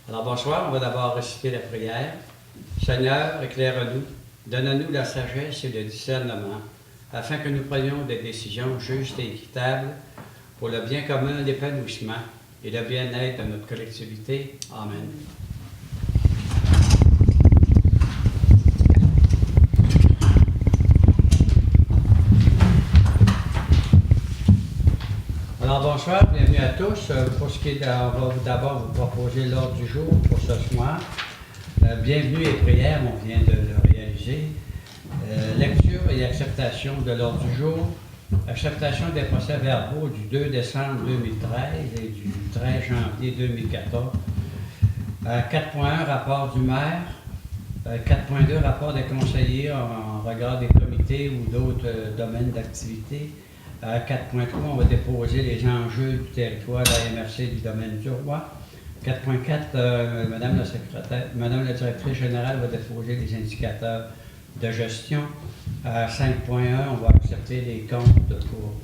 Alors bonsoir, on va d'abord réciter la prière. Seigneur, éclaire-nous, donne-nous la sagesse et le discernement, afin que nous prenions des décisions justes et équitables pour le bien commun, l'épanouissement et le bien-être de notre collectivité. Amen. Alors bonsoir, bienvenue à tous. Pour ce qui est on va d'abord vous proposer l'ordre du jour pour ce soir. Bienvenue et prière, on vient de le réaliser. Lecture et acceptation de l'ordre du jour. Acceptation des procès-verbaux du 2 décembre 2013 et du 13 janvier 2014. 4.1, rapport du maire. 4.2, rapport des conseillers en regard des comités ou d'autres domaines d'activité. 4.3, on va déposer les enjeux du territoire de la MRC du domaine du roi. 4.4, Madame la directrice générale va déposer les indicateurs de gestion. 5.1, on va accepter les comptes pour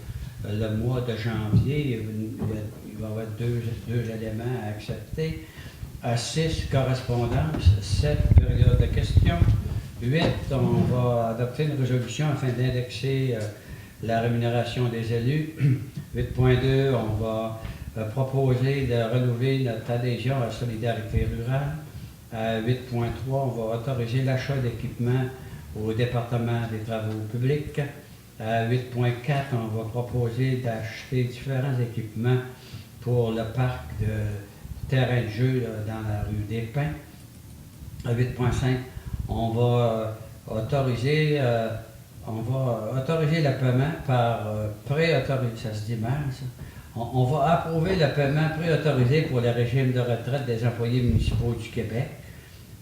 le mois de janvier. Il va y avoir deux éléments à accepter. 6, correspondance. 7, période de questions. 8, on va adopter une résolution afin d'indexer la rémunération des élus. 8.2, on va proposer de renouveler notre adhésion à la solidarité rurale. 8.3, on va autoriser l'achat d'équipements au département des travaux publics. 8.4, on va proposer d'acheter différents équipements pour le parc de terrain de jeu dans la rue des Pins. 8.5, on va autoriser le paiement par préautorisé, ça se dit mal, ça. On va approuver le paiement préautorisé pour le régime de retraite des employés municipaux du Québec.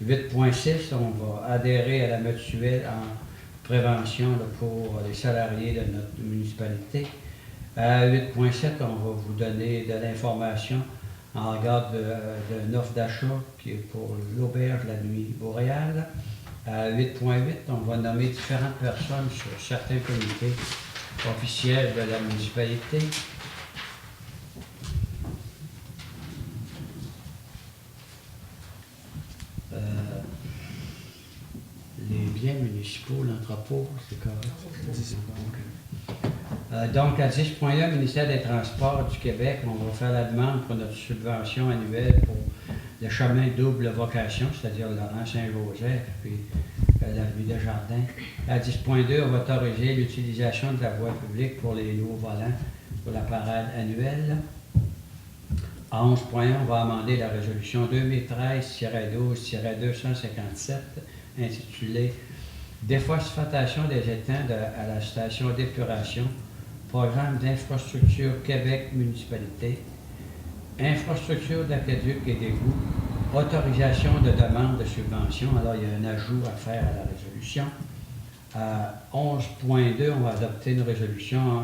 8.6, on va adhérer à la mutuelle en prévention pour les salariés de notre municipalité. 8.7, on va vous donner de l'information en regard d'une offre d'achat qui est pour l'auberge la nuit boréale. 8.8, on va nommer différentes personnes sur certains comités officiels de la municipalité. Les biens municipaux, l'entrepôt, c'est correct. Donc, à 10.1, ministère des Transports du Québec, on va faire la demande pour notre subvention annuelle pour le chemin double vocation, c'est-à-dire Laurent-Saint-Joseph, puis l'avenue Desjardins. À 10.2, on va autoriser l'utilisation de la voie publique pour les nouveaux volants pour la parade annuelle. À 11.1, on va amender la résolution 2013-12-257 intitulée « Déphosphatation des étangs à la station d'épuration, programme d'infrastructure Québec municipalité, infrastructure d'aqueduc et d'égouts, autorisation de demande de subvention ». Alors, il y a un ajout à faire à la résolution. À 11.2, on va adopter une résolution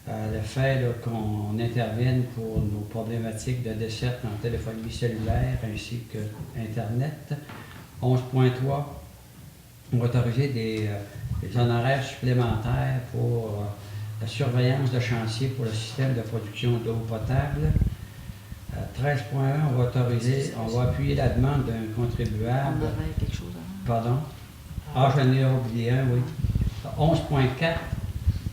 le fait qu'on intervienne pour nos problématiques de desserte en téléphonie cellulaire ainsi que Internet. 11.3, on va autoriser des honoraires supplémentaires pour la surveillance de chantier pour le système de production d'eau potable. 13.1, on va appuyer la demande d'un contribuable. On aurait quelque chose à... Pardon? Ah, j'en ai oublié un, oui. 11.4,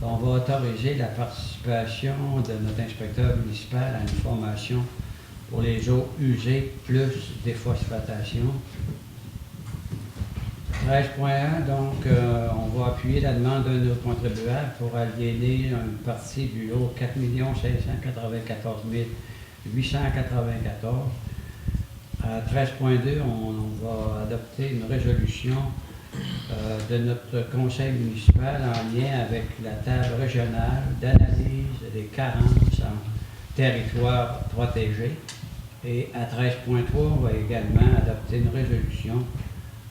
on va autoriser la participation de notre inspecteur municipal à une formation pour les eaux usées plus déphosphatation. 13.1, donc on va appuyer la demande d'un de nos contribuables pour aliéner une partie du lot 4 594 894. À 13.2, on va adopter une résolution de notre conseil municipal en lien avec la table régionale d'analyse des carences en territoire protégé. Et à 13.3, on va également adopter une résolution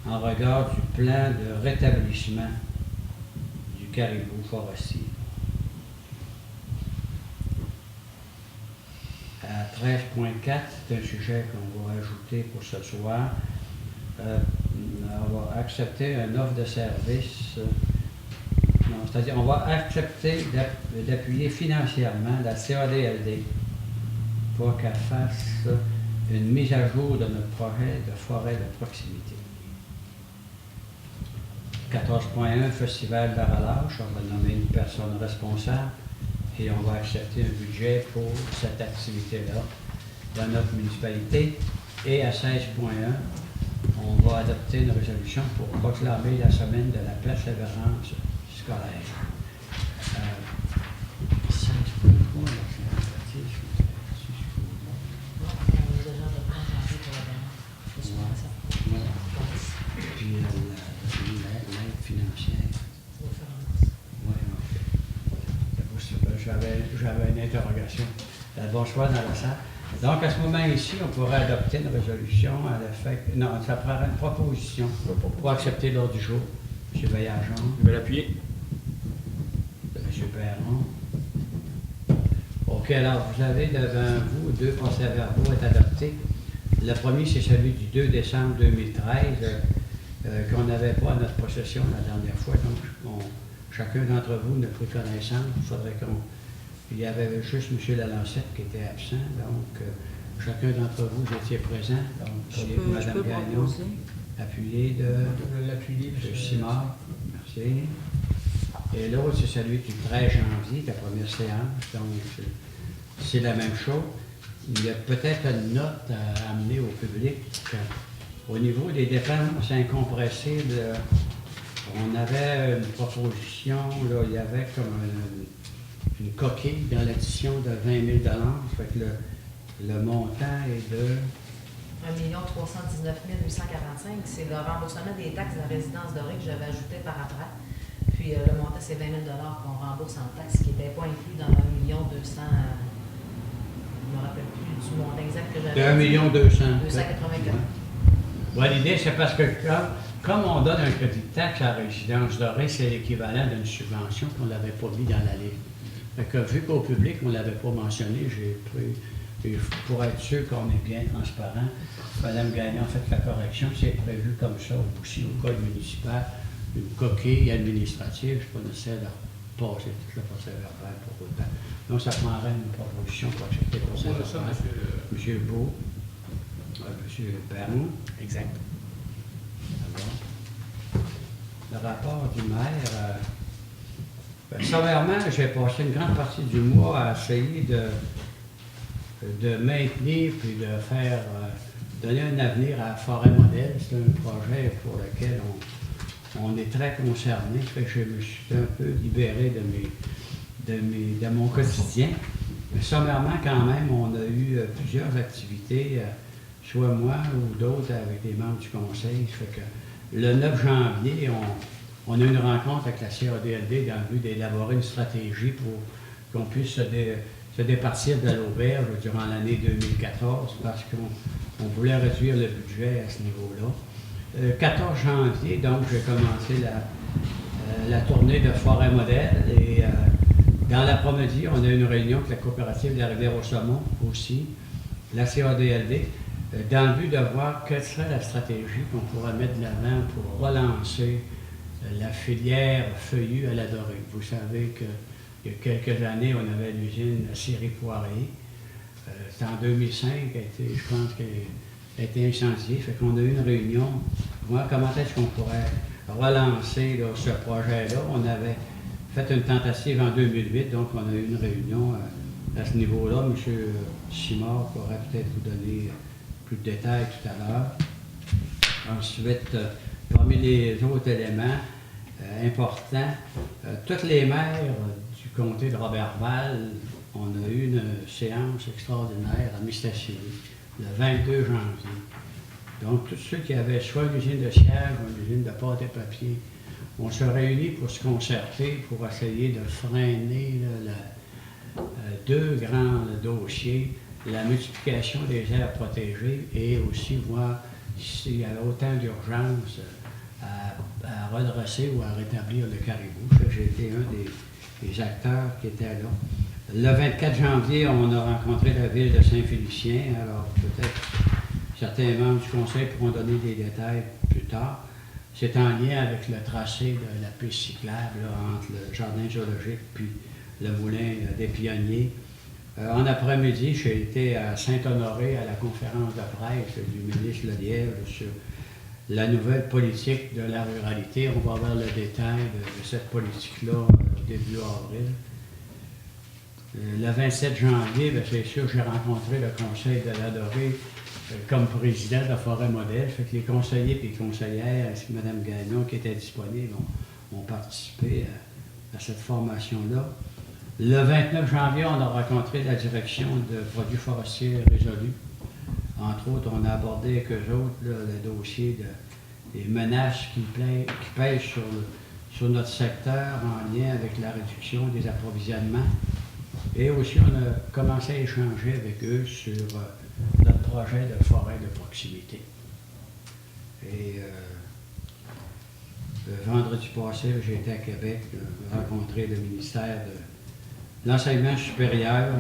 en regard du plan de rétablissement du caribou forestier. À 13.4, c'est un sujet qu'on va ajouter pour ce soir. On va accepter une offre de service. C'est-à-dire, on va accepter d'appuyer financièrement la CADLD pour qu'elle fasse une mise à jour de notre projet de forêt de proximité. 14.1, Festival de relâche, on va nommer une personne responsable et on va accepter un budget pour cette activité-là dans notre municipalité. Et à 16.1, on va adopter une résolution pour proclamer la semaine de la persévérance scolaire. 16.3, puis l'aide financière. J'avais une interrogation. Bonsoir dans la salle. Donc, à ce moment ici, on pourrait adopter une résolution à l'effet. Non, ça prendra une proposition pour accepter l'ordre du jour. M. Vaillant-Jean. Je vais l'appuyer. M. Perron. OK, alors, vous avez devant vous deux procès-verbaux à adopter. Le premier, c'est celui du 2 décembre 2013, qu'on n'avait pas à notre possession la dernière fois. Donc, chacun d'entre vous n'a pris connaissance. Il faudrait qu'on. Il y avait juste M. Lalancette qui était absent. Donc, chacun d'entre vous étiez présent. Donc, Mme Gagnon, appuyé de M. Simard. Merci. Et l'autre, c'est celui du 13 janvier, la première séance. Donc, c'est la même chose. Il y a peut-être une note à amener au public. Au niveau des dépenses incompressibles, on avait une proposition, là, il y avait comme une coquille dans l'addition de 20 000 $. Fait que le montant est de... 1 319 845, c'est le remboursement des taxes de la résidence dorée que j'avais ajouté par après. Puis le montant, c'est 20 000 $ qu'on rembourse en taxes, qui n'était pas inclus dans le 1 200 000. Je ne me rappelle plus du montant exact que j'avais. De 1 200 000. 284. Ouais, l'idée, c'est parce que comme on donne un crédit de taxe à la résidence dorée, c'est l'équivalent d'une subvention qu'on ne l'avait pas mis dans la liste. Fait que vu qu'au public, on ne l'avait pas mentionné, j'ai pris, et pour être sûr qu'on est bien transparent, Mme Gagnon a fait la correction, c'est prévu comme ça aussi au code municipal, une coquille administrative, je ne suis pas nécessaire de repasser tout le procès verbal pour autant. Donc, ça prendrait une proposition pour accepter le procès verbal. M. Beau, M. Perron. Exact. Le rapport du maire, sommairement, j'ai passé une grande partie du mois à essayer de maintenir puis de faire donner un avenir à Forêt Modèle. C'est un projet pour lequel on est très concerné. Fait que je me suis un peu libéré de mon quotidien. Mais sommairement, quand même, on a eu plusieurs activités, soit moi ou d'autres avec des membres du conseil. Fait que le 9 janvier, on a eu une rencontre avec la CADLD dans le but d'élaborer une stratégie pour qu'on puisse se départir de l'auberge durant l'année 2014 parce qu'on voulait réduire le budget à ce niveau-là. 14 janvier, donc, j'ai commencé la tournée de Forêt Modèle et dans l'après-midi, on a eu une réunion avec la coopérative de la Rivière-au-Saumon aussi, la CADLD, dans le but de voir quelle serait la stratégie qu'on pourrait mettre de l'avant pour relancer la filière feuillue à la dorée. Vous savez qu'il y a quelques années, on avait l'usine Siri-Poirier. C'était en 2005, je pense qu'elle a été incendiée. Fait qu'on a eu une réunion, voir comment est-ce qu'on pourrait relancer là, ce projet-là. On avait fait une tentative en 2008, donc on a eu une réunion à ce niveau-là. M. Simard pourrait peut-être vous donner plus de détails tout à l'heure. Ensuite, parmi les autres éléments importants, toutes les maires du comté de Roberval, on a eu une séance extraordinaire à Mistassini, le 22 janvier. Donc, tous ceux qui avaient soit une usine de siège ou une usine de pâte et papier, on se réunit pour se concerter, pour essayer de freiner deux grands dossiers, la multiplication des aires protégées et aussi voir s'il y avait autant d'urgence à redresser ou à rétablir le caribou. J'ai été un des acteurs qui étaient là. Le 24 janvier, on a rencontré la ville de Saint-Félicien. Alors peut-être certains membres du conseil pourront donner des détails plus tard. C'est en lien avec le tracé de la piste cyclable là, entre le jardin zoologique puis le moulin des Pionniers. En après-midi, j'ai été à Saint-Honoré à la conférence de presse du ministre Lelièvre sur la nouvelle politique de la ruralité. On va voir le détail de cette politique-là au début avril. Le 27 janvier, c'est sûr, j'ai rencontré le conseil de la Dorée comme président de Forêt Modèle. Fait que les conseillers et les conseillères, ainsi que Mme Gagnon, qui étaient disponibles, ont participé à cette formation-là. Le 29 janvier, on a rencontré la direction de produits forestiers résolus. Entre autres, on a abordé avec eux autres là, le dossier des menaces qui pèsent sur notre secteur en lien avec la réduction des approvisionnements. Et aussi, on a commencé à échanger avec eux sur notre projet de forêt de proximité. Et le vendredi passé, j'ai été à Québec rencontrer le ministère de l'Enseignement supérieur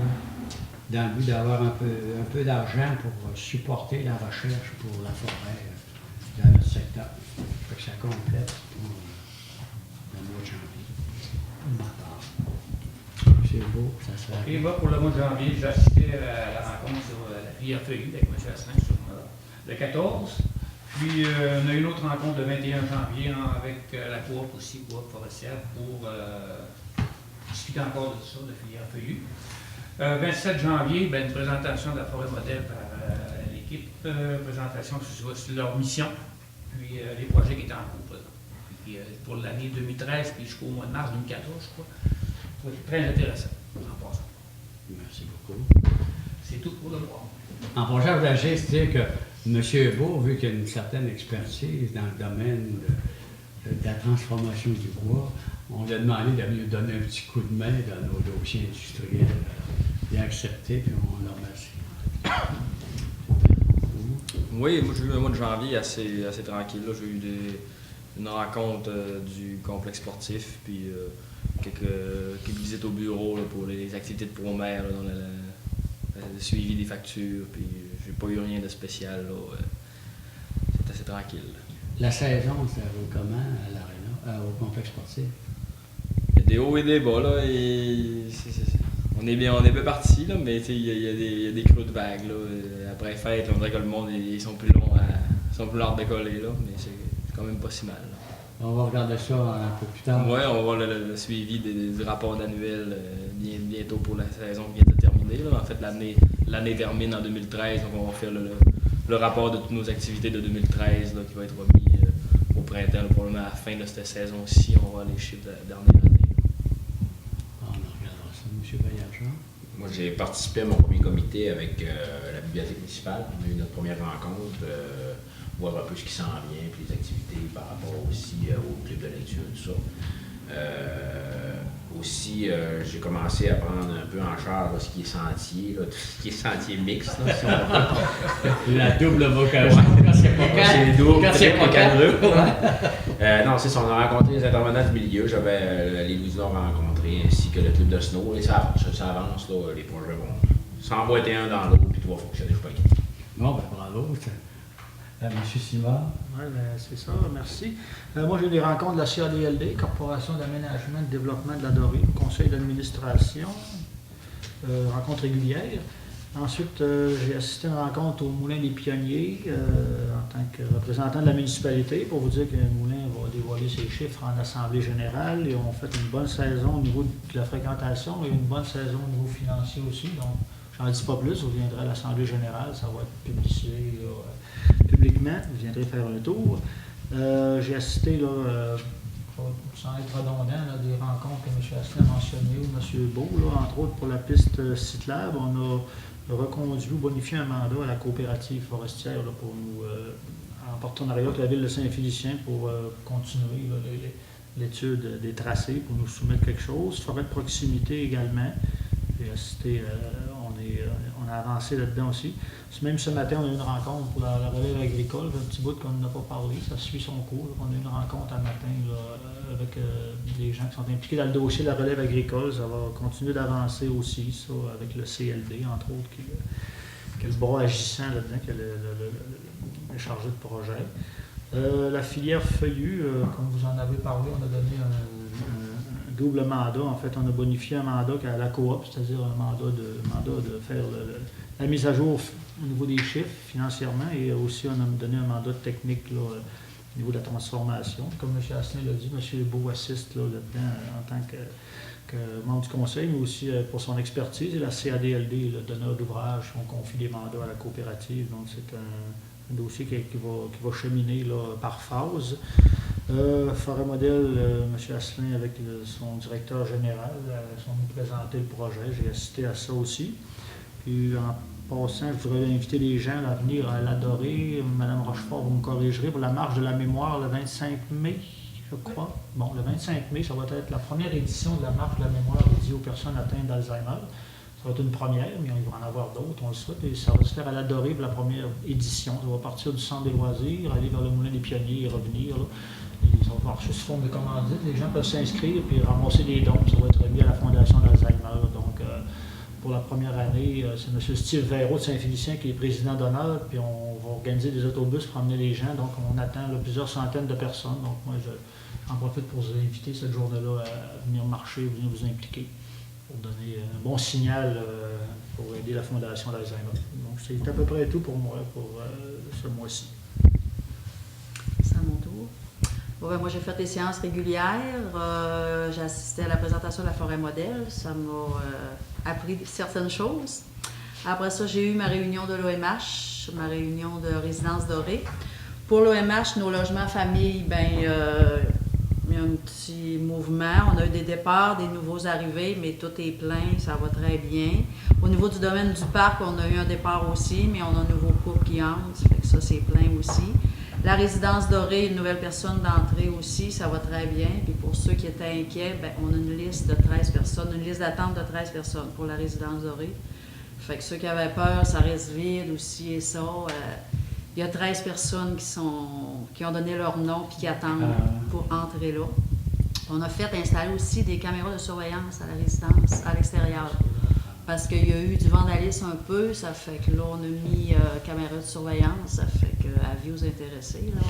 dans le but d'avoir un peu d'argent pour supporter la recherche pour la forêt dans notre secteur. Fait que ça complète pour le mois de janvier. C'est beau, ça se fait. Et moi, pour le mois de janvier, j'ai assisté à la rencontre sur la filière feuillue avec M. Asselin sur le 14. Puis, on a eu une autre rencontre le 21 janvier avec la coop aussi, coop forestière, pour discuter encore de ça, de la filière feuillue. 27 janvier, une présentation de la forêt modèle par l'équipe, présentation sur leur mission, puis les projets qui étaient en cours. Puis, pour l'année 2013, puis jusqu'au mois de mars 2014, je crois. C'est très intéressant, en passant. Merci beaucoup. C'est tout pour le mois. En passant, je voulais juste dire que M. Beau, vu qu'il a une certaine expertise dans le domaine de la transformation du bois, on lui a demandé de lui donner un petit coup de main dans nos dossiers industriels. Il a accepté, puis on le remercie. Oui, moi j'ai eu un mois de janvier assez tranquille. Là. J'ai eu une rencontre du complexe sportif, puis quelques visites au bureau là, pour les activités de promère, dans le suivi des factures, puis j'ai pas eu rien de spécial. C'est assez tranquille. La saison, ça vaut comment à l'Arena, au complexe sportif? Il y a des hauts et des bas, là, et on est bien parti, là, mais il y a des creux de vagues. Là. Après fête, on dirait que le monde ils sont plus longs à décoller, là, mais c'est quand même pas si mal. Là. On va regarder ça un peu plus tard. Oui, on va voir le suivi du rapport annuel bientôt pour la saison qui vient de terminer. Là. En fait, l'année termine en 2013, donc on va faire le rapport de toutes nos activités de 2013 là, qui va être remis au printemps, là, probablement à la fin de cette saison-ci. On va voir les chiffres de la dernière année. On regardera ça. M. Baillargeon. Moi, j'ai participé à mon premier comité avec la bibliothèque municipale. On a eu notre première rencontre, voir un peu ce qui s'en vient, puis les activités par rapport aussi au club de lecture, tout ça. Aussi, j'ai commencé à prendre un peu en charge là, ce qui est sentier, là, tout ce qui est sentier mixte. Là, si on La double vocation, quand c'est pas calme. C'est double, Quand c'est pas calme. non, c'est ça, on a rencontré les intervenants du milieu. J'avais les Louisinois rencontrés, ainsi que le club de snow. Et ça avance, là, les projets vont s'emboîter un dans l'autre, puis tout va fonctionner, je suis pas inquiet. Bon, bravo. M. Simard. Oui, c'est ça, merci. Moi, j'ai eu des rencontres de la CADLD, Corporation d'aménagement et de développement de la Dorée, conseil d'administration, rencontre régulière. Ensuite, j'ai assisté à une rencontre au Moulin des Pionniers en tant que représentant de la municipalité pour vous dire que le Moulin va dévoiler ses chiffres en assemblée générale et on fait une bonne saison au niveau de la fréquentation et une bonne saison au niveau financier aussi. Donc, j'en dis pas plus, vous viendrez à l'assemblée générale, ça va être publicisé publiquement, vous viendrez faire un tour. J'ai assisté, là, sans être redondant, là, des rencontres que M. Asselin a mentionnées ou M. Beau, là, entre autres pour la piste CITLAB. On a reconduit ou bonifié un mandat à la coopérative forestière là, pour nous, en partenariat avec la ville de Saint-Félicien pour continuer là, l'étude des tracés, pour nous soumettre quelque chose. Forêt de proximité également. J'ai assisté, on a avancé là-dedans aussi. Même ce matin, on a eu une rencontre pour la relève agricole, un petit bout qu'on n'a pas parlé, ça suit son cours. On a eu une rencontre un matin là, avec des gens qui sont impliqués dans le dossier de la relève agricole. Ça va continuer d'avancer aussi, ça, avec le CLD, entre autres, qui est le bras agissant là-dedans, qui est le chargé de projet. La filière feuillue, comme vous en avez parlé, on a donné un double mandat. En fait, on a bonifié un mandat à la coop, c'est-à-dire un mandat de faire la mise à jour au niveau des chiffres financièrement, et aussi on a donné un mandat technique là, au niveau de la transformation. Comme M. Asselin l'a dit, M. Beau assiste là-dedans en tant que membre du conseil, mais aussi pour son expertise. Et la CADLD, le donneur d'ouvrage, on confie des mandats à la coopérative. Donc c'est un dossier qui va cheminer là, par phase. Forêt Modèle, M. Asselin avec son directeur général sont venus présenter le projet. J'ai assisté à ça aussi. Puis en passant, je voudrais inviter les gens à venir à l'Adoré. Mme Rochefort, vous me corrigerez, pour la marche de la mémoire le 25 mai, je crois. Bon, le 25 mai, ça va être la première édition de la marche de la mémoire dédiée aux personnes atteintes d'Alzheimer. Ça va être une première, mais il va en avoir d'autres, on le souhaite. Et ça va se faire à l'Adoré pour la première édition. Ça va partir du centre des loisirs, aller vers le Moulin des Pionniers et revenir. Là. Et ça va marcher sous forme de commandite. Les gens peuvent s'inscrire et ramasser des dons. Ça va être remis à la Fondation d'Alzheimer. Donc, pour la première année, c'est M. Steve Véraud de Saint-Félicien qui est président d'honneur, puis on va organiser des autobus pour emmener les gens. Donc, on attend là, plusieurs centaines de personnes. Donc, moi, j'en profite pour vous inviter cette journée-là à venir marcher, venir vous impliquer, pour donner un bon signal pour aider la Fondation d'Alzheimer. Donc, c'est à peu près tout pour moi pour ce mois-ci. C'est à mon tour. Bon, ben, moi, j'ai fait des séances régulières. J'ai assisté à la présentation de la Forêt Modèle. Ça m'a appris certaines choses. Après ça, j'ai eu ma réunion de l'OMH, ma réunion de Résidence Dorée. Pour l'OMH, nos logements familles, ben, il y a un petit mouvement. On a eu des départs, des nouveaux arrivés, mais tout est plein, ça va très bien. Au niveau du domaine du parc, on a eu un départ aussi, mais on a un nouveau couple qui entre, ça fait que ça, c'est plein aussi. La résidence dorée, une nouvelle personne d'entrée aussi, ça va très bien. Puis pour ceux qui étaient inquiets, ben, on a une liste de 13 personnes, une liste d'attente de 13 personnes pour la résidence dorée. Fait que ceux qui avaient peur, ça reste vide aussi et ça. Il y a 13 personnes qui ont donné leur nom et qui attendent pour entrer là. On a fait installer aussi des caméras de surveillance à la résidence, à l'extérieur. Parce qu'il y a eu du vandalisme un peu, ça fait que là, on a mis caméra de surveillance, ça fait que, avis aux intéressés, là.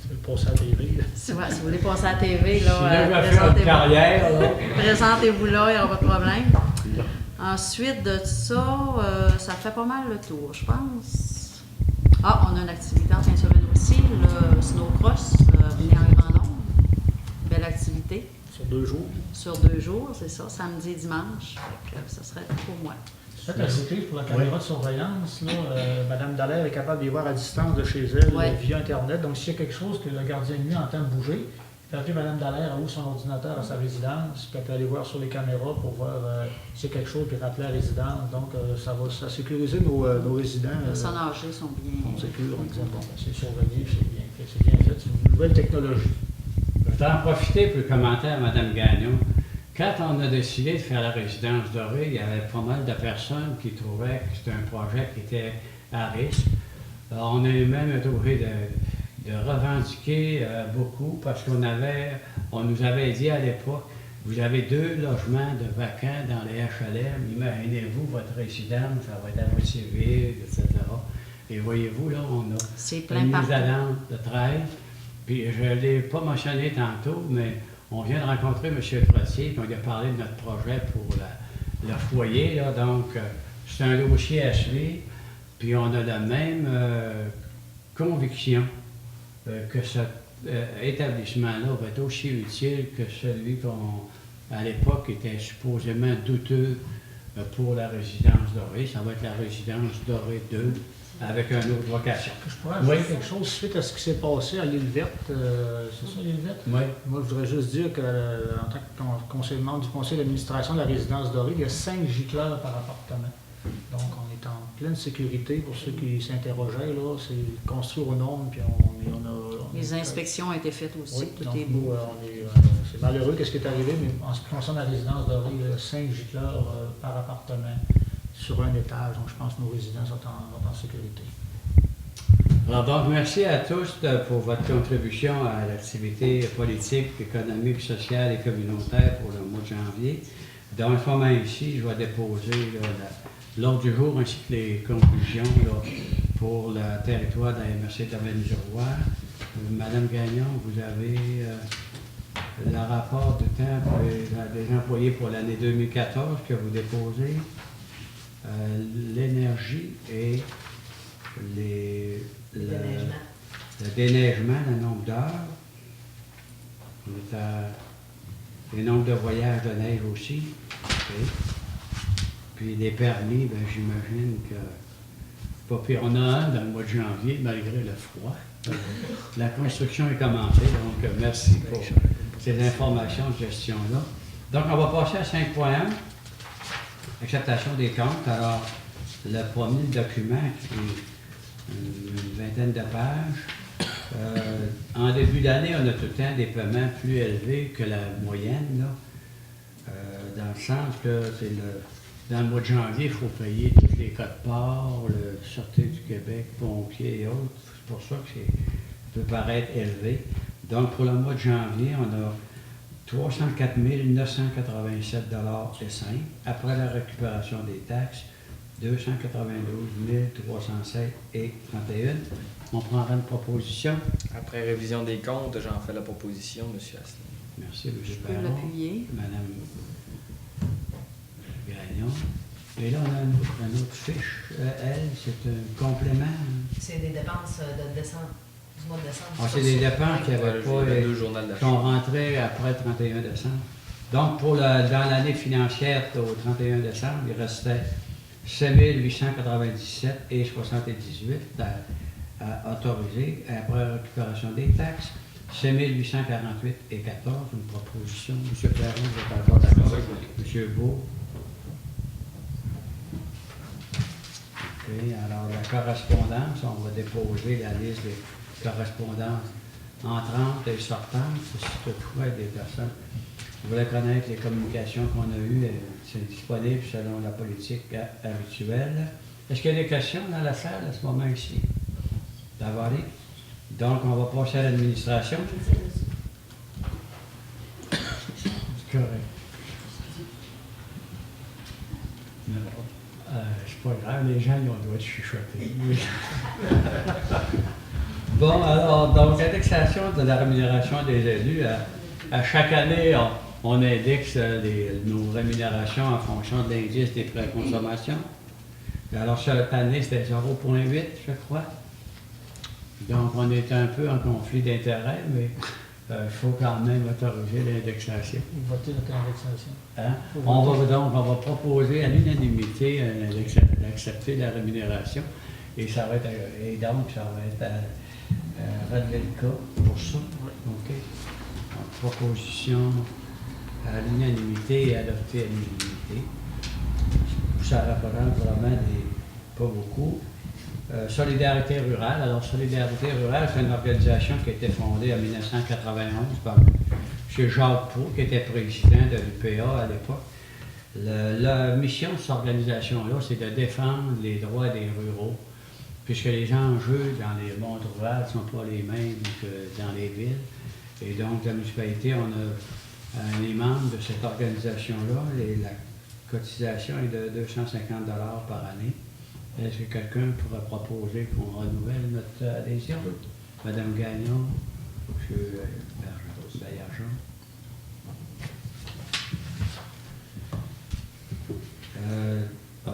Si vous voulez passer à la TV, là. Si vous voulez passer à la TV, Si là, faire une carrière, là. Présentez-vous là, il n'y aura pas de problème. Ensuite de ça, ça fait pas mal le tour, je pense. Ah, on a une activité en fin de semaine aussi, le snowcross, venez en grand nombre. Belle activité. Sur 2 jours. Sur 2 jours, c'est ça, samedi et dimanche. Fait que ça serait tout pour moi. Cette activité pour la caméra de surveillance, là, Mme Dallaire est capable d'y voir à distance de chez elle via Internet. Donc, s'il y a quelque chose que le gardien de nuit entend bouger, il peut appeler Mme Dallaire, elle ouvre son ordinateur à sa résidence, puis elle peut aller voir sur les caméras pour voir s'il y a quelque chose, puis rappeler à la résidence. Donc, ça va sécuriser nos résidents. Les personnes âgées sont bien. On sécure, on dit, bon, c'est surveillé, c'est bien fait. C'est bien fait, c'est une nouvelle technologie. Je vais en profiter pour commenter à Mme Gagnon. Quand on a décidé de faire la résidence dorée, il y avait pas mal de personnes qui trouvaient que c'était un projet qui était à risque. On a même trouvé de revendiquer beaucoup parce qu'on nous avait dit à l'époque, vous avez 2 logements de vacants dans les HLM, imaginez-vous votre résidence, ça va être à moitié vide, etc. Et voyez-vous, là, on a une mise à l'ordre de 13. Puis je ne l'ai pas mentionné tantôt, mais on vient de rencontrer M. Trottier, puis on lui a parlé de notre projet pour le foyer. Là, donc, c'est un dossier à suivre, puis on a la même conviction que cet établissement-là va être aussi utile que celui qu'à l'époque était supposément douteux pour la résidence dorée. Ça va être la résidence dorée 2. Avec une autre vocation. Je pourrais ajouter quelque chose suite à ce qui s'est passé à l'île verte. C'est ça, l'île verte? Oui. Moi, je voudrais juste dire qu'en tant que membre du conseil d'administration de la résidence dorée, il y a 5 gicleurs par appartement. Donc, on est en pleine sécurité pour ceux qui s'interrogeaient. Là, c'est construit aux normes. Puis les inspections ont été faites aussi. Oui, tout donc est beau. c'est malheureux qu'est-ce qui est arrivé, mais en ce qui concerne la résidence dorée, il y a 5 gicleurs par appartement sur un étage. Donc, je pense que nos résidents sont en sécurité. Alors, donc, merci à tous pour votre contribution à l'activité politique, économique, sociale et communautaire pour le mois de janvier. Dans ce moment ici, je vais déposer l'ordre du jour ainsi que les conclusions pour le territoire de la MRC Domaine du Roi. Madame Gagnon, vous avez le rapport de temps pour des employés pour l'année 2014 que vous déposez, l'énergie et Le déneigement. le déneigement, le nombre d'heures. On est à le nombre de voyages de neige aussi. OK. Puis les permis, ben, j'imagine que pas pire. On a un dans le mois de janvier, malgré le froid. La construction est commencée, donc merci pour ces informations de gestion-là. Donc, on va passer à 5.1, acceptation des comptes. Alors, le premier document qui est une vingtaine de pages. En début d'année, on a tout le temps des paiements plus élevés que la moyenne, là. Dans le sens que dans le mois de janvier, il faut payer tous les codes-parts, le Sûreté du Québec, pompiers et autres. C'est pour ça que ça peut paraître élevé. Donc, pour le mois de janvier, on a 304 987 et 5. Après la récupération des taxes, 292 307 et 31. On prendra une proposition. Après révision des comptes, j'en fais la proposition, M. Asselin. Merci, M. Je peux Baron. l'appuyer. Madame Gagnon. Et là, on a une autre fiche. Elle, c'est un complément. C'est des dépenses de décembre, du mois de décembre. Ah, c'est des dépenses qui Voilà, n'avaient j'ai pas, deux journaux qui d'achat. sont rentrées après le 31 décembre. Donc, dans l'année financière au 31 décembre, il restait 7 897 et 78 à autoriser après récupération des taxes. 7 848 et 14, une proposition. M. Perron, vous êtes encore d'accord? M. Beau. OK, alors la correspondance, on va déposer la liste des correspondances entrantes et sortantes, si toutefois des personnes voulaient connaître les communications qu'on a eues, c'est disponible selon la politique habituelle. Est-ce qu'il y a des questions dans la salle à ce moment ici? D'avoir les? Donc, on va passer à l'administration. C'est correct. C'est pas grave, les gens, ils ont le droit de chuchoter. Bon, alors, donc, indexation de la rémunération des élus. À chaque année, on indexe nos rémunérations en fonction de l'indice des prix à consommation. Alors, cette année, c'était 0,8, je crois. Donc, on est un peu en conflit d'intérêts, mais il faut quand même autoriser l'indexation. Voter notre indexation. Hein? On va proposer à l'unanimité d'accepter la rémunération. Et ça va être, et donc, ça va être relever le cas pour ça. OK. Donc, proposition à l'unanimité et adoptée à l'unanimité. Ça représente vraiment pas beaucoup. Solidarité rurale. Alors, Solidarité rurale, c'est une organisation qui a été fondée en 1991 par M. Jacques Proulx, qui était président de l'UPA à l'époque. La mission de cette organisation-là, c'est de défendre les droits des ruraux, puisque les enjeux dans les mondes ruraux ne sont pas les mêmes que dans les villes. Et donc, la municipalité, on a les membres de cette organisation-là, la cotisation est de 250 par année. Est-ce que quelqu'un pourrait proposer qu'on renouvelle notre adhésion? Madame Gagnon, M. Baillargeon.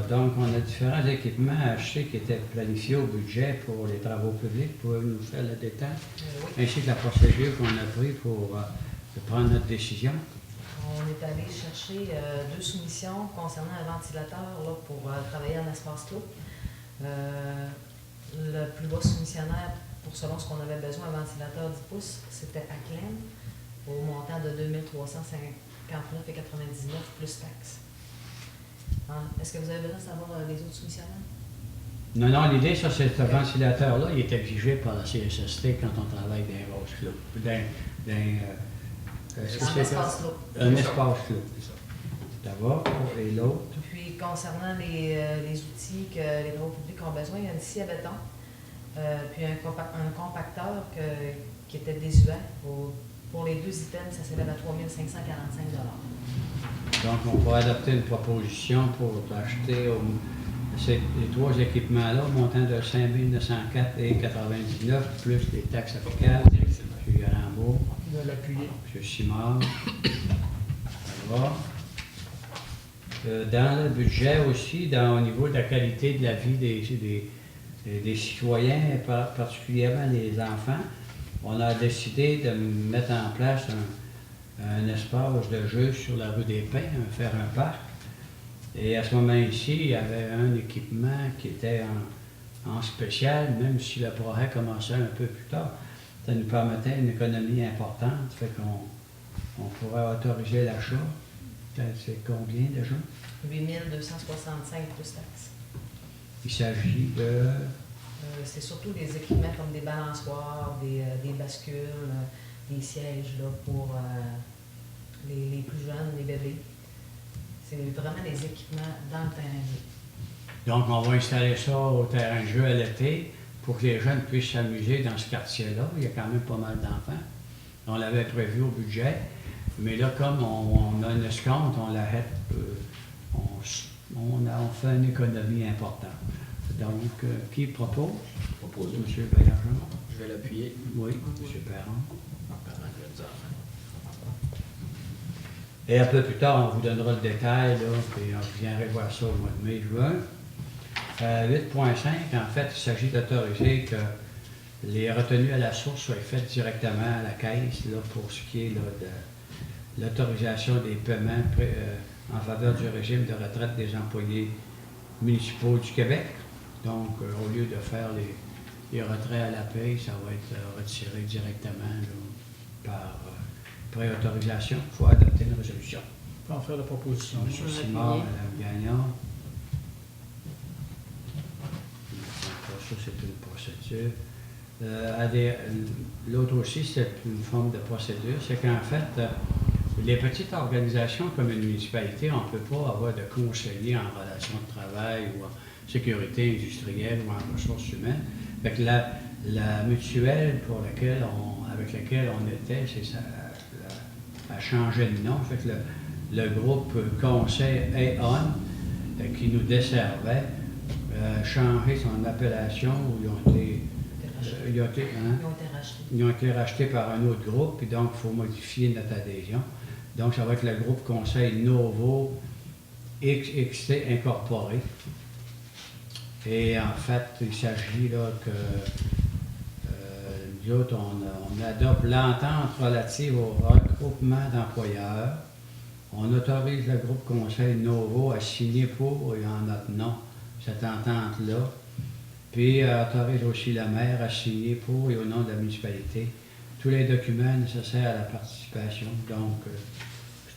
Donc, on a différents équipements achetés qui étaient planifiés au budget pour les travaux publics. Pouvez-vous nous faire le détail? Oui. Ainsi que la procédure qu'on a prise pour prendre notre décision. On est allé chercher 2 soumissions concernant un ventilateur là, pour travailler en espace clos. Le plus bas soumissionnaire, pour selon ce qu'on avait besoin, un ventilateur 10 pouces, c'était Aclen, au montant de 2 359,99 plus taxes. Hein? Est-ce que vous avez besoin de savoir les autres soumissionnaires? Non, l'idée sur ce ventilateur-là, il est exigé par la CSST quand on travaille dans un vase clos. En espace clos. Un espace clos, c'est ça. D'abord, et l'autre. Puis, concernant les outils que les travaux publics ont besoin, il y a une scie à béton, puis un compacteur qui était désuet. Pour les 2 items, ça s'élève à 3 545 $. Donc, on va adopter une proposition pour acheter les 3 équipements-là, montant de 5 904,99 plus les taxes applicables. M. Garambeau. Je vais l'appuyer. M. Simard. Ça va. Dans le budget aussi, au niveau de la qualité de la vie des citoyens, particulièrement les enfants, on a décidé de mettre en place un espace de jeu sur la rue des Pins, faire un parc. Et à ce moment-ci, il y avait un équipement qui était en spécial, même si le projet commençait un peu plus tard. Ça nous permettait une économie importante, fait qu'on pourrait autoriser l'achat. C'est combien déjà? 8 265 plus taxes. Il s'agit de... C'est surtout des équipements comme des balançoires, des bascules, des sièges là, pour les plus jeunes, les bébés. C'est vraiment des équipements dans le terrain de jeu. Donc, on va installer ça au terrain de jeu à l'été pour que les jeunes puissent s'amuser dans ce quartier-là. Il y a quand même pas mal d'enfants. On l'avait prévu au budget, mais là, comme on a un escompte, on l'arrête, on fait une économie importante. Donc, qui propose? Proposé. M. Baillargeon? Je vais l'appuyer. Oui, M. Perron. Parlant de jeunes enfants. Et un peu plus tard, on vous donnera le détail, là, puis on viendrait voir ça au mois de mai-juin. 8.5, en fait, il s'agit d'autoriser que les retenues à la source soient faites directement à la caisse là, pour ce qui est là, de l'autorisation des paiements en faveur du régime de retraite des employés municipaux du Québec. Donc, au lieu de faire les retraits à la paie, ça va être retiré directement là, par préautorisation. Il faut adopter une résolution. On va faire la proposition. M. Simard, Mme Gagnon. Ça, c'est une procédure. L'autre aussi, c'est une forme de procédure. C'est qu'en fait, les petites organisations comme une municipalité, on ne peut pas avoir de conseiller en relation de travail ou en sécurité industrielle ou en ressources humaines. Fait que la mutuelle avec laquelle on était, c'est ça, a changé de nom. Fait que le groupe Conseil Aon, qui nous desservait, a changé son appellation où ils ont été rachetés par un autre groupe, et donc il faut modifier notre adhésion. Donc, ça va être le groupe Conseil Novo XXT Incorporé. Et en fait, il s'agit là que nous autres, on adopte l'entente relative au regroupement d'employeurs. On autorise le groupe Conseil Novo à signer pour et en notre nom cette entente-là. Puis autorise aussi la maire à signer pour et au nom de la municipalité tous les documents nécessaires à la participation. Donc,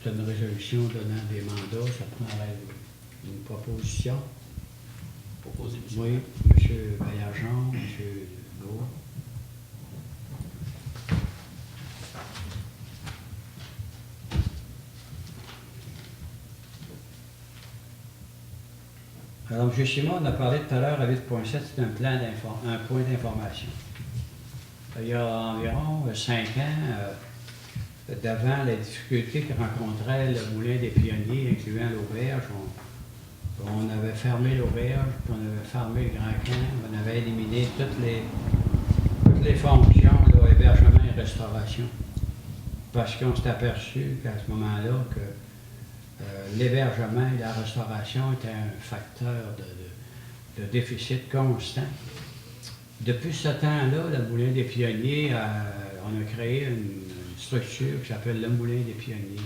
c'est une résolution donnant des mandats. Ça prendrait une proposition. Proposé, monsieur. Oui, M. Baillargeon, M. Gault. Alors, M. Simon, on a parlé tout à l'heure à 8.7, c'est un point d'information. Il y a environ 5 ans, d'avant les difficultés que rencontrait le moulin des Pionniers, incluant l'auberge, on avait fermé l'auberge, puis on avait fermé le Grand Camp, on avait éliminé toutes les fonctions, là, hébergement et restauration. Parce qu'on s'est aperçu qu'à ce moment-là, que l'hébergement et la restauration étaient un facteur de déficit constant. Depuis ce temps-là, le Moulin des Pionniers, on a créé une structure qui s'appelle le Moulin des Pionniers.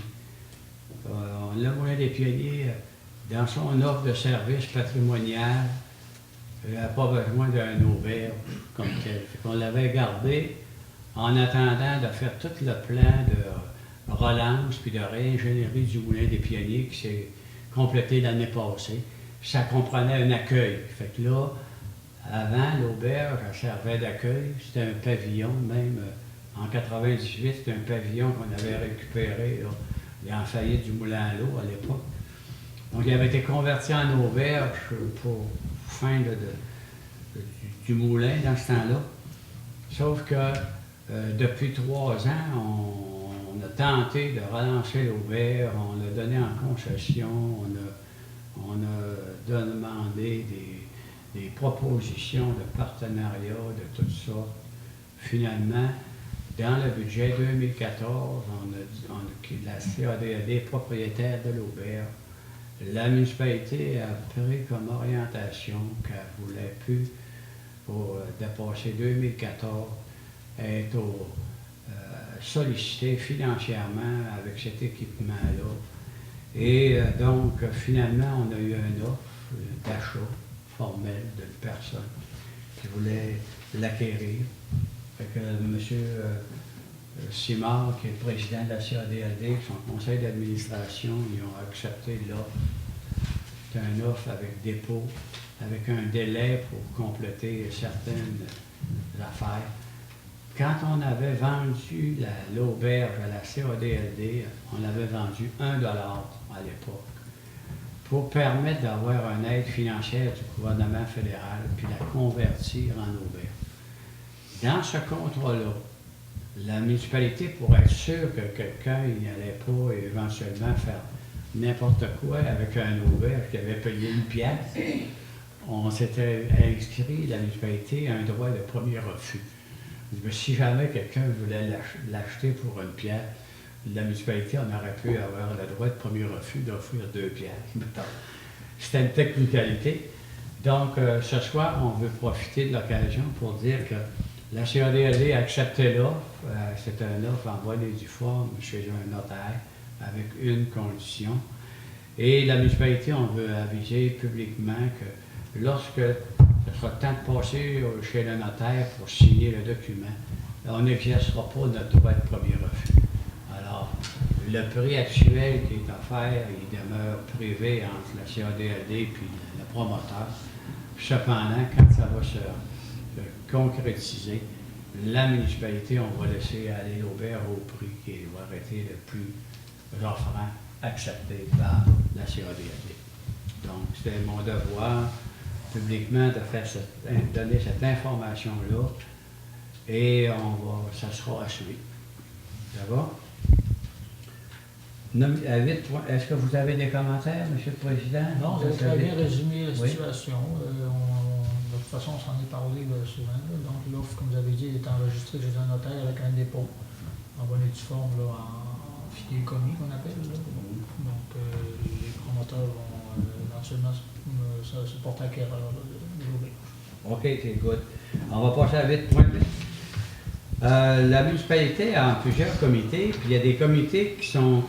Le Moulin des Pionniers, dans son offre de service patrimonial, n'a pas besoin d'un auberge comme tel. On l'avait gardé en attendant de faire tout le plan de relance puis de réingénierie du Moulin des Pionniers qui s'est complété l'année passée. Ça comprenait un accueil. Fait que là, avant, l'auberge, elle servait d'accueil. C'était un pavillon, même en 98, c'était un pavillon qu'on avait récupéré là, en faillite du Moulin à l'eau à l'époque. Donc, il avait été converti en auberge pour fin du moulin dans ce temps-là. Sauf que depuis 3 ans, on a tenté de relancer l'auberge, on l'a donné en concession, on a demandé des propositions de partenariat de toutes sortes. Finalement, dans le budget 2014, la CADLD est propriétaire de l'auberge. La municipalité a pris comme orientation qu'elle voulait plus, pour dépasser 2014, être sollicité financièrement avec cet équipement-là. Et donc, finalement, on a eu une offre d'achat formel d'une personne qui voulait l'acquérir. Fait que M. Simard, qui est le président de la CADLD, son conseil d'administration, ils ont accepté l'offre. C'est une offre avec dépôt, avec un délai pour compléter certaines affaires. Quand on avait vendu l'auberge à la CADLD, on l'avait vendu 1 $ à l'époque, pour permettre d'avoir une aide financière du gouvernement fédéral, puis la convertir en auberge. Dans ce contrat-là, la municipalité, pour être sûre que quelqu'un n'allait pas éventuellement faire n'importe quoi avec un auberge qui avait payé 1 pièce, on s'était inscrit, la municipalité, à un droit de premier refus. Mais si jamais quelqu'un voulait l'acheter pour 1 pièce, la municipalité, on aurait pu avoir le droit de premier refus d'offrir 2 pièces. C'était une technicalité. Donc, ce soir, on veut profiter de l'occasion pour dire que la CADLD a accepté l'offre. C'est une offre en bonne et due forme chez un notaire, avec une condition. Et la municipalité, on veut aviser publiquement que lorsque ce sera temps de passer chez le notaire pour signer le document, on n'exercera pas notre droit de premier refus. Alors, le prix actuel qui est offert, il demeure privé entre la CADLD et le promoteur. Cependant, quand ça va se concrétiser, la municipalité, on va laisser aller l'auberge au prix qui va être le plus offrant, accepté par la CADLD. Donc, c'était mon devoir publiquement de donner cette information-là et ça sera à suivre. Ça va? Est-ce que vous avez des commentaires, M. le Président? Non, vous avez très bien résumé la Oui. situation. De toute façon, on s'en est parlé souvent. Donc, l'offre, comme vous avez dit, est enregistrée chez un notaire avec un dépôt en bonne et due forme, là, en fidéicommis qu'on appelle. Là. Donc, les promoteurs vont éventuellement se porter acquéreur de l'auberge. OK, c'est good. On va passer à 8.8. La municipalité a plusieurs comités, puis il y a des comités qui sont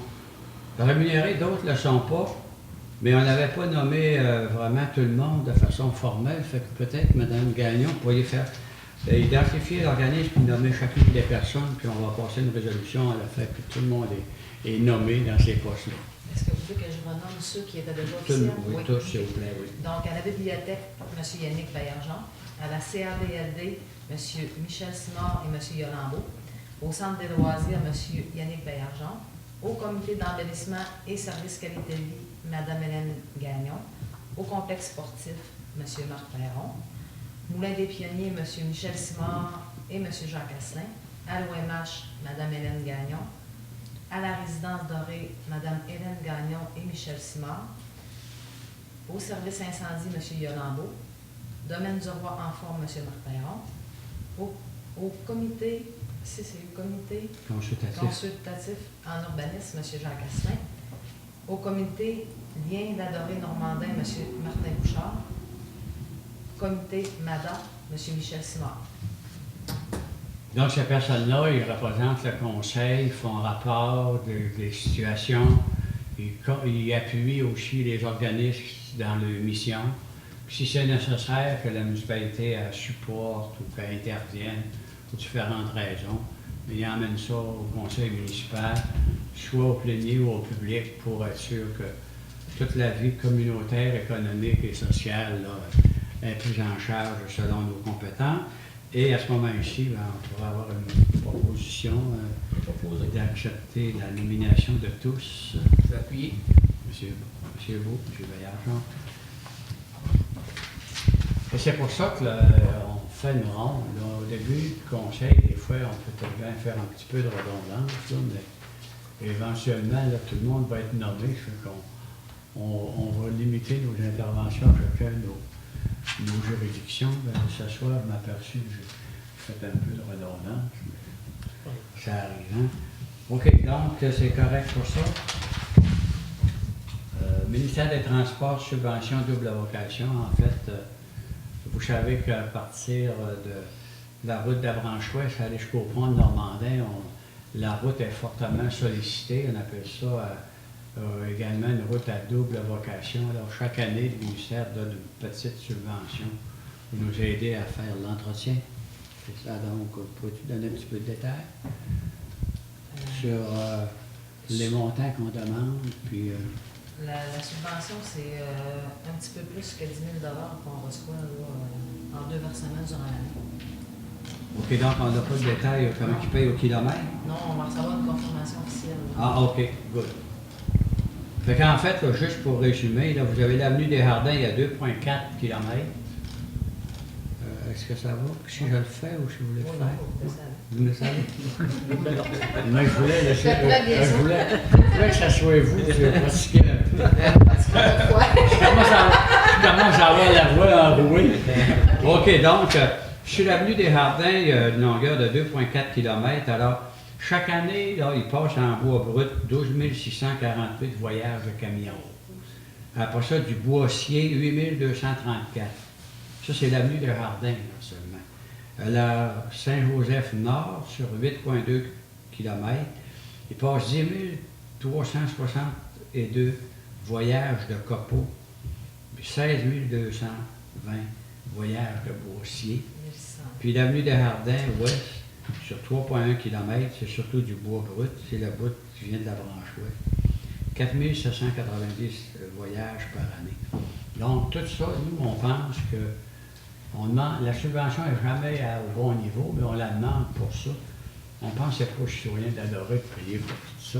rémunérés, d'autres ne le sont pas. Mais on n'avait pas nommé vraiment tout le monde de façon formelle, fait que peut-être, Mme Gagnon, vous pourriez faire identifier l'organisme et nommer chacune des personnes, puis on va passer une résolution à la fait que tout le monde est nommé dans ces postes-là. Est-ce que vous voulez que je renomme ceux qui étaient déjà officiels? Oui, tous, s'il vous plaît, oui. Donc, à la bibliothèque, M. Yannick Baillargeon. À la CADLD, M. Michel Simard et M. Yolambeau. Au centre des loisirs, M. Yannick Baillargeon. Au comité d'embellissement et services qualité de vie, Mme Hélène Gagnon. Au complexe sportif, M. Marc Perron. Moulin des Pionniers, M. Michel Simard et M. Jacques Asselin. À l'OMH, Mme Hélène Gagnon. À la résidence dorée, Mme Hélène Gagnon et Michel Simard. Au service incendie, M. Yolambeau. Domaine du Roi en forme, M. Marc Perron. Au comité, c'est le comité consultatif en urbanisme, M. Jacques Asselin. Au comité lien d'Adoré Normandin, M. Martin Bouchard. Comité MADA, M. Michel Simard. Donc, ces personnes-là, ils représentent le conseil, font rapport des situations, ils appuient aussi les organismes dans leur mission. Si c'est nécessaire que la municipalité supporte ou qu'elle intervienne pour différentes raisons, ils emmènent ça au conseil municipal, soit au plénier ou au public, pour être sûr que toute la vie communautaire, économique et sociale là, est prise en charge selon nos compétences. Et à ce moment-ci, on pourra avoir une proposition d'accepter la nomination de tous. Je vais appuyer. Monsieur Beau, M. Baillargeon. Et c'est pour ça qu'on fait une ronde. Là, au début du conseil, des fois, on peut peut-être bien faire un petit peu de redondance, là, mais éventuellement, là, tout le monde va être nommé. Fait qu'on va limiter nos interventions à chacun de nos juridictions. Ben, ce soir, je m'aperçus que j'ai fait un peu de redondance. Ça arrive, hein? OK, donc c'est correct pour ça. Ministère des Transports, subvention double vocation. En fait, vous savez qu'à partir de la route d'Avranches-Ouest, aller jusqu'au pont de Normandin, la route est fortement sollicitée. On appelle ça également une route à double vocation. Alors, chaque année, le ministère donne une petite subvention pour nous aider à faire l'entretien. C'est ça, donc, peux-tu donner un petit peu de détails sur les montants qu'on demande, puis... La subvention, c'est un petit peu plus que 10 000 qu'on reçoit là, en 2 versements durant l'année. OK, donc on n'a pas de détails comment ils payent au kilomètre? Non, on va recevoir une confirmation officielle. Ah, OK, good. Fait qu'en fait, là, juste pour résumer, là, vous avez l'avenue des Jardins, il y a 2,4 km. Est-ce que ça va? Si je le fais ou si vous voulez le faire? Vous le savez? Moi, je voulais laisser. Je voulais que ça soit vous, parce que. Je commence à avoir la voix enrouée. OK, donc, sur l'avenue des Jardins, il y a une longueur de 2,4 km. Alors, chaque année, là, il passe en bois brut 12 648 voyages de camions. Après ça, du boissier, 8 234. Ça, c'est l'avenue des Jardins, là, seulement. La Saint-Joseph-Nord, sur 8,2 km, il passe 10 362 voyages de copeaux, puis 16 220 voyages de boissiers. Puis l'avenue des Jardins, ouest, sur 3,1 km, c'est surtout du bois brut, c'est le bout qui vient de la branche ouest. 4 790 voyages par année. Donc, tout ça, nous, on pense que on demande, la subvention n'est jamais au bon niveau, mais on la demande pour ça. On pense que c'est pas aux citoyens d'adorer de payer pour tout ça,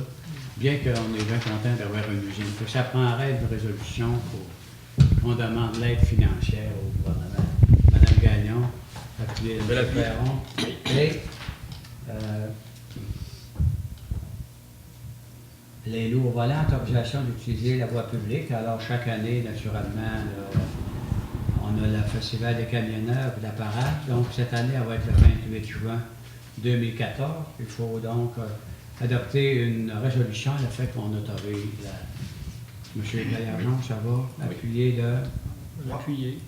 bien qu'on est bien content d'avoir une usine. Ça prendrait une résolution pour qu'on demande l'aide financière au gouvernement. Madame Gagnon, appuyez M. Perron. Et les lourds volants, autorisation d'utiliser la voie publique. Alors, chaque année, naturellement, on a le Festival des camionneurs et la parade. Donc, cette année, elle va être le 28 juin 2014. Il faut donc adopter une résolution, le fait qu'on autorise Monsieur Gaillargeon, ça va? Appuyer de... Appuyer.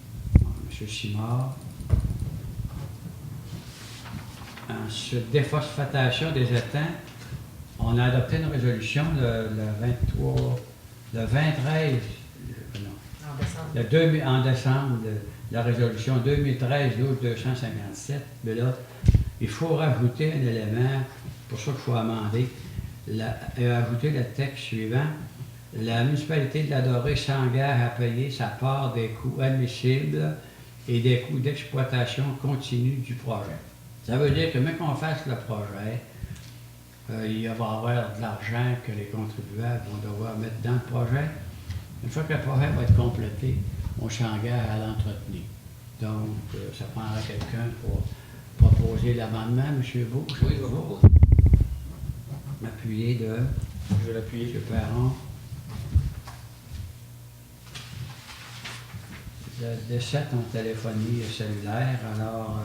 Monsieur Simard. Ensuite, déphosphatation des étangs. On a adopté une résolution le 23... En décembre, la résolution 2013-12-257, mais là, il faut rajouter un élément, pour ça qu'il faut amender, ajouter le texte suivant. La municipalité de la Dorée s'engage à payer sa part des coûts admissibles et des coûts d'exploitation continue du projet. Ça veut dire que même qu'on fasse le projet, il va y avoir de l'argent que les contribuables vont devoir mettre dans le projet. Une fois que le projet va être complété, on s'engage à l'entretenir. Donc, ça prendra quelqu'un pour proposer l'amendement, M. Vaux. Oui, je vais proposer. Appuyé de... Je vais l'appuyer. M. Perron. De 7 en téléphonie cellulaire. Alors,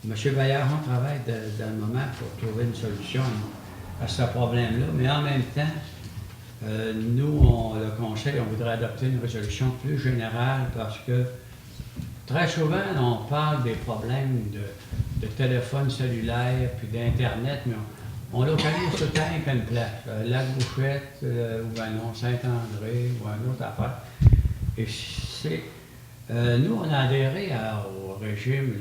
M. Baillargeon travaille dans le moment pour trouver une solution à ce problème-là, mais en même temps, nous, le Conseil, on voudrait adopter une résolution plus générale parce que très souvent, on parle des problèmes de téléphone cellulaire puis d'Internet, mais on localise tout le temps qu'à une place. La Bouchette, ou non, Saint-André, ou un autre affaire. Et c'est... nous, on a adhéré au régime,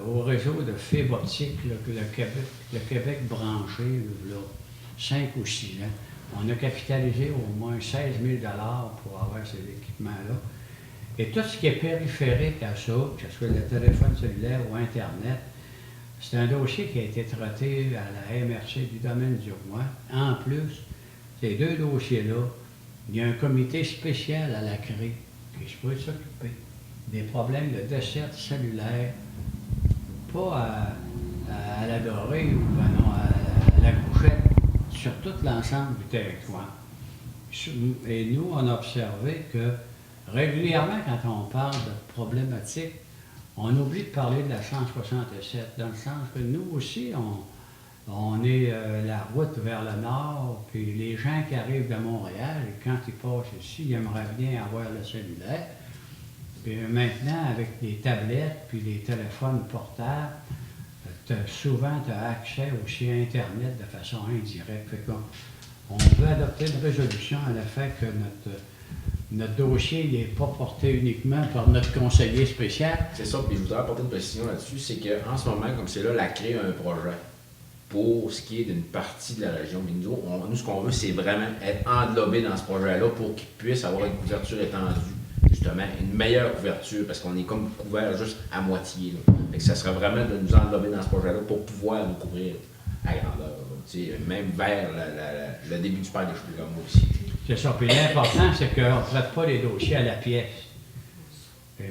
au réseau de fibre optique que le Québec branché, là, 5 ou 6 ans. On a capitalisé au moins 16 000 $ pour avoir ces équipements-là. Et tout ce qui est périphérique à ça, que ce soit le téléphone cellulaire ou Internet, c'est un dossier qui a été traité à la MRC du domaine du Roi. En plus, ces deux dossiers-là, il y a un comité spécial à la CRE qui se peut s'occuper des problèmes de desserte cellulaire, pas à la Dorée ou à la Couchette, sur tout l'ensemble du territoire. Et nous, on a observé que régulièrement, quand on parle de problématiques, on oublie de parler de la 167, dans le sens que nous aussi, On est la route vers le nord, puis les gens qui arrivent de Montréal, quand ils passent ici, ils aimeraient bien avoir le cellulaire. Puis maintenant, avec les tablettes puis les téléphones portables, souvent tu as accès aussi à Internet de façon indirecte. Fait qu'on veut adopter une résolution à l'effet que notre dossier n'est pas porté uniquement par notre conseiller spécial. C'est ça, puis je voudrais apporter une précision là-dessus, c'est qu'en ce moment, comme c'est là, la CRE a un projet pour ce qui est d'une partie de la région. Mais nous, ce qu'on veut, c'est vraiment être englobé dans ce projet-là pour qu'il puisse avoir une couverture étendue, justement, une meilleure couverture, parce qu'on est comme couvert juste à moitié. Là. Fait que ça serait vraiment de nous englober dans ce projet-là pour pouvoir nous couvrir à grandeur. Même vers le début du père des cheveux comme aussi. C'est ça. Puis l'important, c'est qu'on ne traite pas les dossiers à la pièce.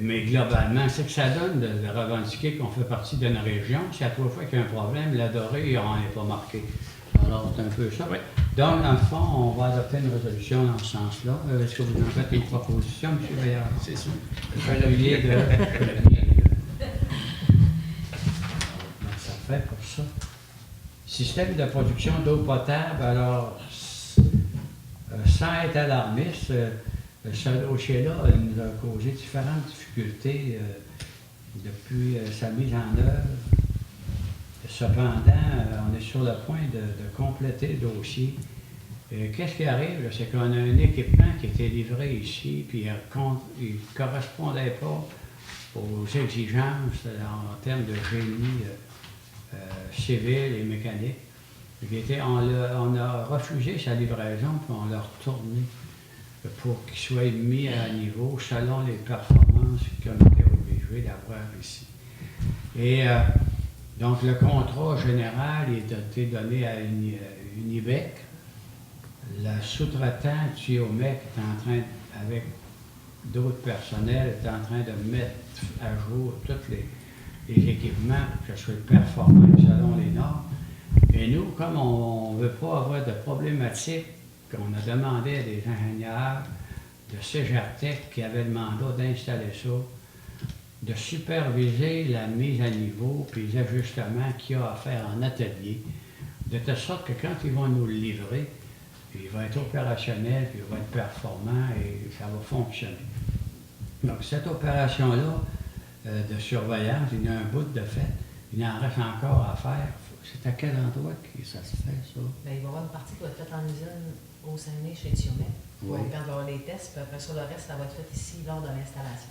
Mais globalement, c'est que ça donne de revendiquer qu'on fait partie d'une région. Si à trois fois qu'il y a un problème, la dorée, on n'est pas marqué. Alors, c'est un peu ça. Oui. Donc, dans le fond, on va adopter une résolution dans ce sens-là. Est-ce que vous en faites une proposition, M. Veillard? C'est sûr. Olivier de... Ça fait pour ça. Système de production d'eau potable, alors, sans être alarmiste, ce dossier-là nous a causé différentes difficultés depuis sa mise en œuvre. Cependant, on est sur le point de compléter le dossier. Qu'est-ce qui arrive? C'est qu'on a un équipement qui a été livré ici, puis il ne correspondait pas aux exigences en termes de génie civil et mécanique. On a refusé sa livraison, puis on l'a retourné pour qu'il soit mis à niveau selon les performances qu'on était obligé d'avoir ici. Et donc, le contrat général a été donné à Unibec. Le sous-traitant, Tuyomec, est en train, avec d'autres personnels, est en train de mettre à jour tous les équipements pour que ce soit performant selon les normes. Et nous, comme on ne veut pas avoir de problématiques, on a demandé à des ingénieurs de Cégertec qui avaient le mandat d'installer ça, de superviser la mise à niveau et les ajustements qu'il y a à faire en atelier, de telle sorte que quand ils vont nous le livrer, il va être opérationnel, puis il va être performant et ça va fonctionner. Donc cette opération-là de surveillance, il y a un bout de fait, il en reste encore à faire. C'est à quel endroit que ça se fait, ça? Bien, il va y avoir une partie qui va être faite en usine au Saguenay chez Thiomet. Oui. On va faire les tests, puis après ça, le reste, ça va être fait ici lors de l'installation.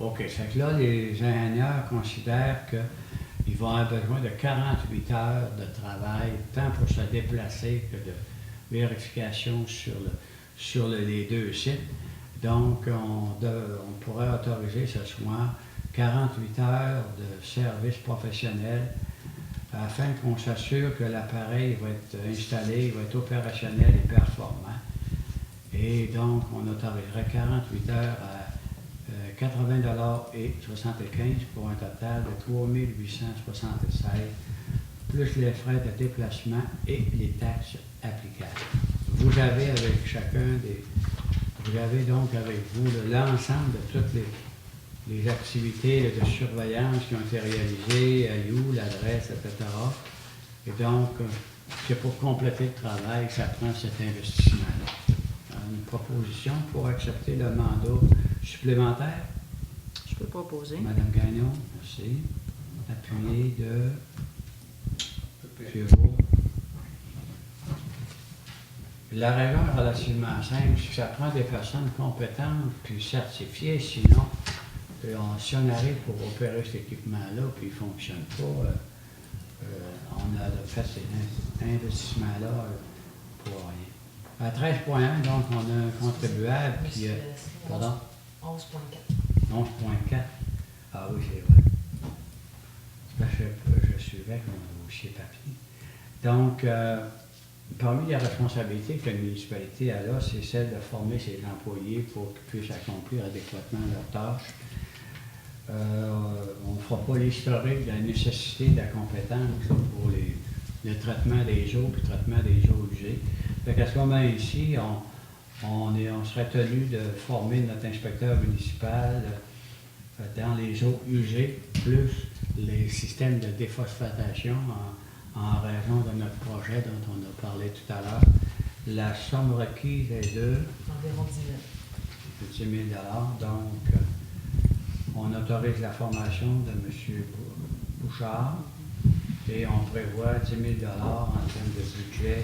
OK. Fait que là, les ingénieurs considèrent qu'ils vont avoir besoin de 48 heures de travail, tant pour se déplacer que de vérification sur les deux sites. Donc, on pourrait autoriser ce soir 48 heures de service professionnel afin qu'on s'assure que l'appareil va être installé, va être opérationnel et performant. Et donc, on autoriserait 48 heures à 80,75 $ pour un total de 3 876 plus les frais de déplacement et les taxes applicables. Vous avez donc avec vous l'ensemble de toutes les activités de surveillance qui ont été réalisées, à où, l'adresse, etc. Et donc, c'est pour compléter le travail que ça prend cet investissement-là. Une proposition pour accepter le mandat supplémentaire. Je peux proposer. Madame Gagnon, merci. Appuyé de Pivot. La règle est relativement simple, c'est que ça prend des personnes compétentes puis certifiées, sinon, si on arrive pour opérer cet équipement-là puis il ne fonctionne pas, on a fait ces investissements-là pour rien. À 13,1, donc, on a un contribuable qui... pardon? 11,4. 11,4. Ah oui, c'est vrai. Parce que je suivais avec mon dossier papier. Donc, parmi les responsabilités que la municipalité a là, c'est celle de former ses employés pour qu'ils puissent accomplir adéquatement leurs tâches. On ne fera pas l'historique de la nécessité de la compétence pour le traitement des eaux et le traitement des eaux usées. Fait qu'à ce moment ici, on serait tenu de former notre inspecteur municipal dans les eaux usées, plus les systèmes de déphosphatation en raison de notre projet dont on a parlé tout à l'heure. La somme requise est de Environ 10 000. 10 000 $. Donc, on autorise la formation de M. Bouchard et on prévoit 10 000 $ en termes de budget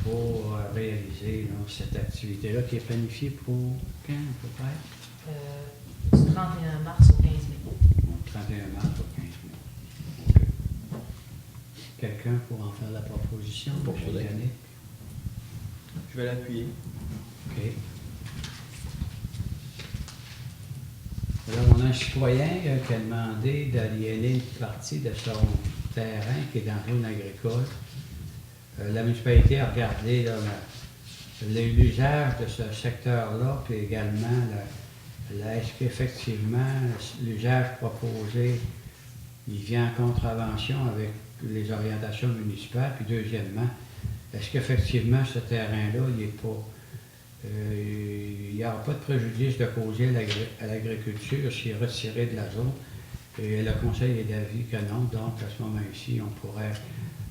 pour réaliser donc, cette activité-là qui est planifiée pour quand, à peu près? Du 31 mars au 15 mai. Donc, 31 mars au 15 mai. OK. Quelqu'un pour en faire la proposition? Proposer. M. Yannick? Je vais l'appuyer. OK. Alors, on a un citoyen qui a demandé d'aliéner une partie de son terrain qui est dans la zone agricole. La municipalité a regardé là, l'usage de ce secteur-là, puis également est-ce qu'effectivement l'usage proposé il vient en contravention avec les orientations municipales, puis deuxièmement, est-ce qu'effectivement ce terrain-là, il n'est pas il n'y aura pas de préjudice de causer à l'agriculture s'il est retiré de la zone. Et le conseil est d'avis que non. Donc, à ce moment-ci, on pourrait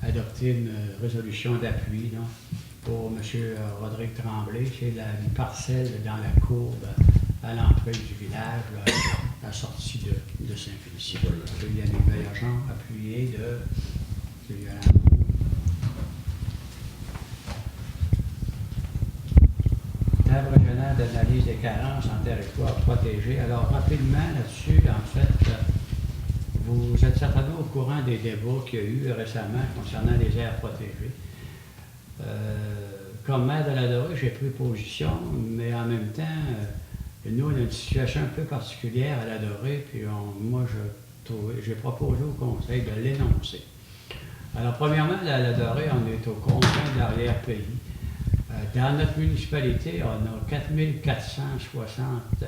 adopter une résolution d'appui là, pour M. Rodrigue Tremblay. C'est une parcelle dans la cour à l'entrée du village, là, à la sortie de Saint-Félicien. Il y a des agents appuyés de Table régionale d'analyse des carences en territoire protégé. Alors, rapidement là-dessus, en fait, vous êtes certainement au courant des débats qu'il y a eu récemment concernant les aires protégées. Comme maire de la Dorée, j'ai pris position, mais en même temps, nous, on a une situation un peu particulière à la Dorée, puis moi, j'ai proposé au conseil de l'énoncer. Alors, premièrement, à la Dorée, on est au confin de l'arrière-pays. Dans notre municipalité, on a 4460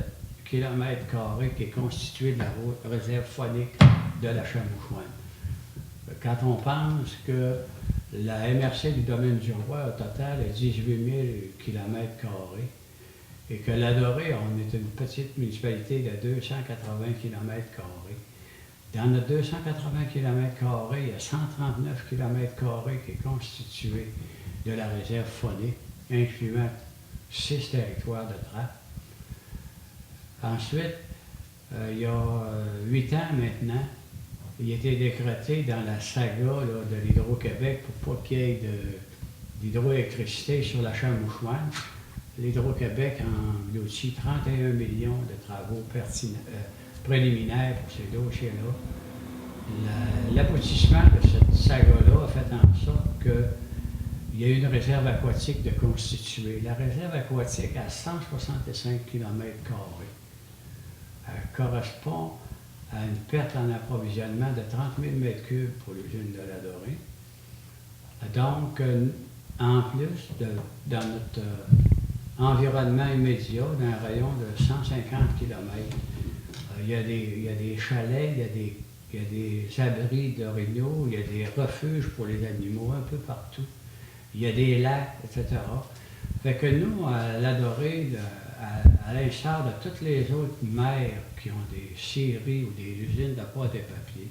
km² qui est constitué de la réserve faunique de la Chamouchouane. Quand on pense que la MRC du domaine du Roi, au total, est 18 000 km² et que la Dorée, on est une petite municipalité de 280 km². Dans notre 280 km², il y a 139 km² qui est constitué de la réserve faunique, incluant 6 territoires de trappe. Ensuite, il y a 8 ans maintenant, il a été décrété dans la saga là, de l'Hydro-Québec pour pas qu'il y ait d'hydroélectricité sur la Chamouchouane. L'Hydro-Québec engloutit 31 millions de travaux préliminaires pour ces dossiers-là. L'aboutissement de cette saga-là a fait en sorte qu'il y a une réserve aquatique de constituer. La réserve aquatique à 165 km². Correspond à une perte en approvisionnement de 30 000 m³ pour l'usine de la Dorée. Donc, en plus, dans notre environnement immédiat, dans un rayon de 150 km, il y a des chalets, il y a des abris d'orignaux, il y a des refuges pour les animaux un peu partout. Il y a des lacs, etc. Fait que nous, à la Dorée, à l'instar de toutes les autres mers qui ont des scieries ou des usines de pâte et papier,